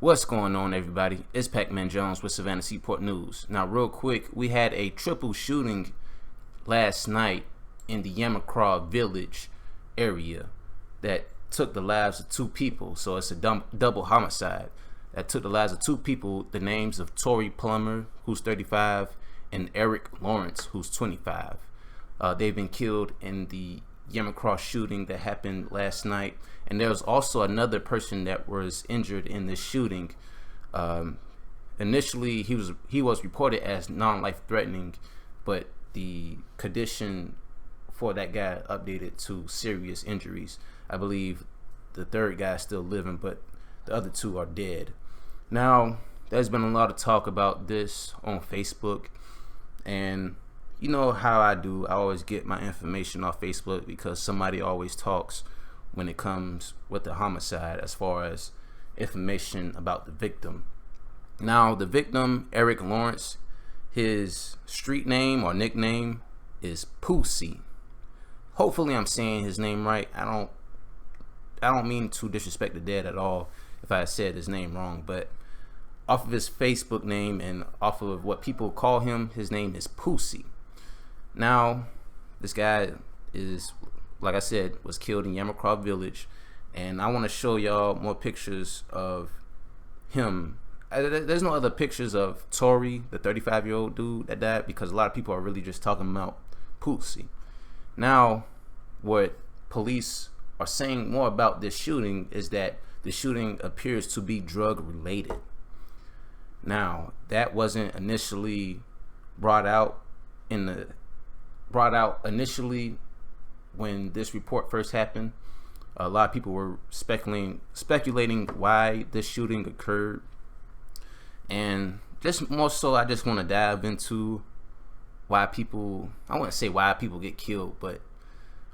What's going on, everybody? It's Pacman Jones with Savannah Seaport News. Now, real quick, we had a triple shooting last night in the Yamacraw village area that took the lives of two people. So it's a double homicide that took the lives of two people. The names of Tory Plummer, who's 35, and Eric Lawrence, who's 25. They've been killed in the Yamacraw shooting that happened last night, and there was also another person that was injured in this shooting. Initially, he was reported as non-life threatening, but the condition for that guy updated to serious injuries. I believe the third guy is still living, but the other two are dead. Now, there's been a lot of talk about this on Facebook, and you know how I do. I always get my information off Facebook because somebody always talks when it comes with the homicide as far as information about the victim. Now, the victim, Eric Lawrence, his street name or nickname is Pussy. Hopefully I'm saying his name right. I don't mean to disrespect the dead at all if I said his name wrong, but off of his Facebook name and off of what people call him, his name is Pussy. Now, this guy is, like I said, was killed in Yamacraw village, and I want to show y'all more pictures of him. There's no other pictures of Tory, the 35-year-old dude that died, because a lot of people are really just talking about Pussy. Now, what police are saying more about this shooting is that the shooting appears to be drug related. Now, that wasn't initially brought out initially when this report first happened. A lot of people were speculating why this shooting occurred, and just more so I just want to dive into why people, I wouldn't say why people get killed, but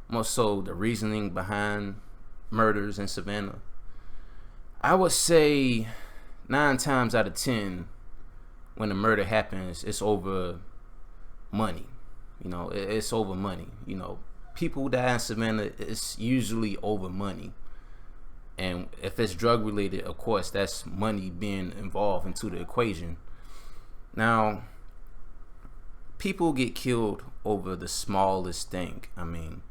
more so the reasoning behind murders in Savannah. I would say 9 times out of 10 when a murder happens, it's over money. You know, it's over money. You know, people die in Savannah, it's usually over money. And if it's drug related, of course, that's money being involved into the equation. Now, people get killed over the smallest thing. I mean,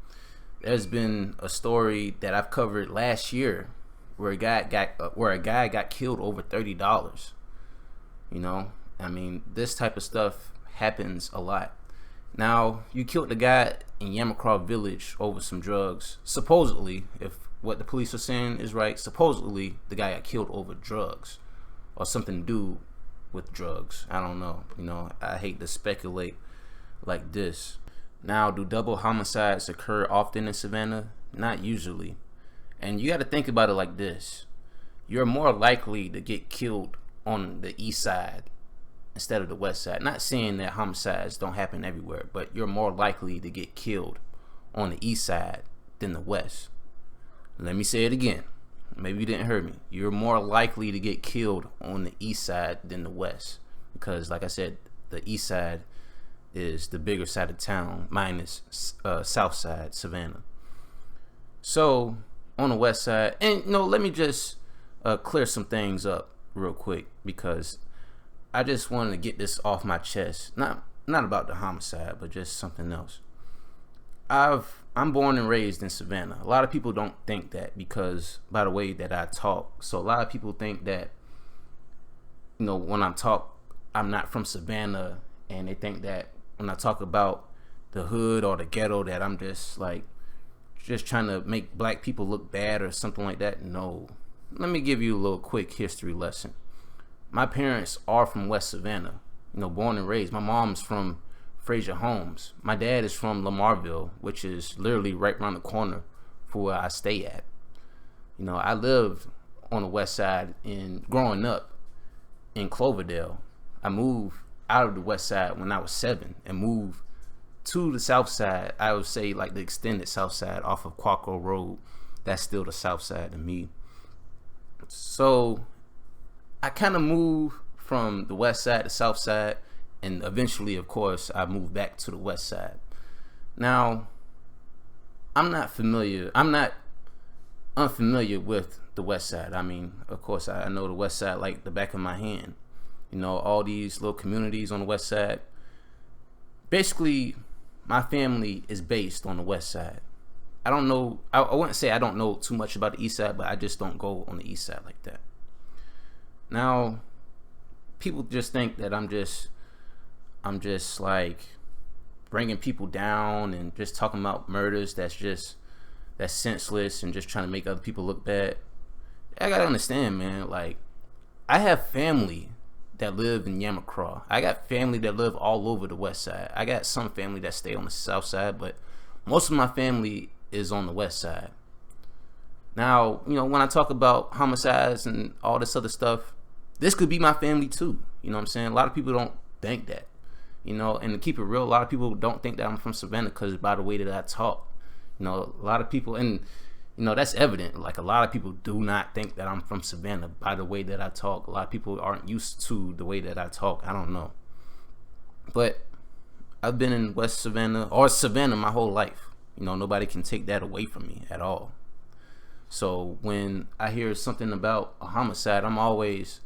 there's been a story that I've covered last year where a guy got killed over $30. You know, I mean, this type of stuff happens a lot. Now, you killed the guy in Yamacraw village over some drugs. Supposedly, if what the police are saying is right, supposedly the guy got killed over drugs or something to do with drugs. I don't know. You know, I hate to speculate like this. Now, do double homicides occur often in Savannah? Not usually. And you got to think about it like this. You're more likely to get killed on the east side instead of the west side. Not saying that homicides don't happen everywhere, but you're more likely to get killed on the east side than the west. Let me say it again. Maybe you didn't hear me. You're more likely to get killed on the east side than the west, because like I said, the east side is the bigger side of town minus south side, Savannah. So on the west side, and let me just clear some things up real quick, because I just wanted to get this off my chest. Not about the homicide, but just something else. I'm born and raised in Savannah. A lot of people don't think that because by the way that I talk. So a lot of people think that, when I talk, I'm not from Savannah, and they think that when I talk about the hood or the ghetto that I'm just trying to make black people look bad or something like that. No. Let me give you a little quick history lesson. My parents are from West Savannah, born and raised. My mom's from Fraser Homes. My dad is from Lamarville, which is literally right around the corner for where I stay at. I lived on the west side growing up in Cloverdale. I moved out of the west side when I was 7 and moved to the south side. I would say like the extended south side off of Quaco Road. That's still the south side to me. So I kind of moved from the west side to south side, and eventually, of course, I moved back to the west side. Now, I'm not unfamiliar with the West Side. I mean, of course, I know the West Side like the back of my hand. You know, all these little communities on the West Side. Basically, my family is based on the West Side. I don't know, I wouldn't say I don't know too much about the East Side, but I just don't go on the East Side like that. Now, people just think that I'm just like bringing people down and just talking about murders that's senseless and just trying to make other people look bad. I gotta understand, man, like, I have family that live in Yamacraw. I got family that live all over the West Side. I got some family that stay on the South Side, but most of my family is on the West Side. Now, you know, when I talk about homicides and all this other stuff, this could be my family too. You know what I'm saying? A lot of people don't think that. You know, and to keep it real, a lot of people don't think that I'm from Savannah because by the way that I talk. You know, a lot of people, and you know, that's evident. Like, a lot of people do not think that I'm from Savannah by the way that I talk. A lot of people aren't used to the way that I talk. I don't know. But I've been in West Savannah or Savannah my whole life. You know, nobody can take that away from me at all. So when I hear something about a homicide, I'm always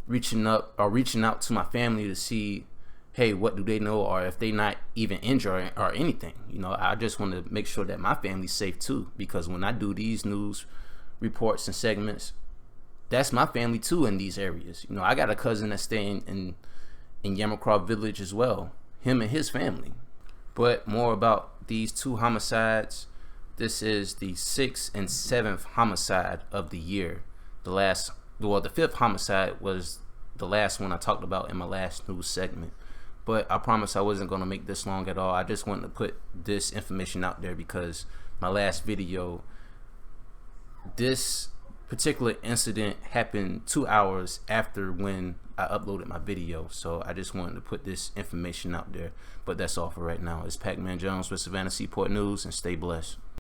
reaching out to my family to see, hey, what do they know, or if they not even injured or anything. You know, I just want to make sure that my family's safe too, because when I do these news reports and segments, that's my family too in these areas. You know, I got a cousin that's staying in Yamacraw Village as well, him and his family. But more about these two homicides. This is the 6th and 7th homicide of the year. The fifth homicide was the last one I talked about in my last news segment. But I promise I wasn't going to make this long at all. I just wanted to put this information out there because my last video, this particular incident happened 2 hours after when I uploaded my video. So I just wanted to put this information out there. But that's all for right now. It's Pacman Jones with Savannah Seaport News, and stay blessed.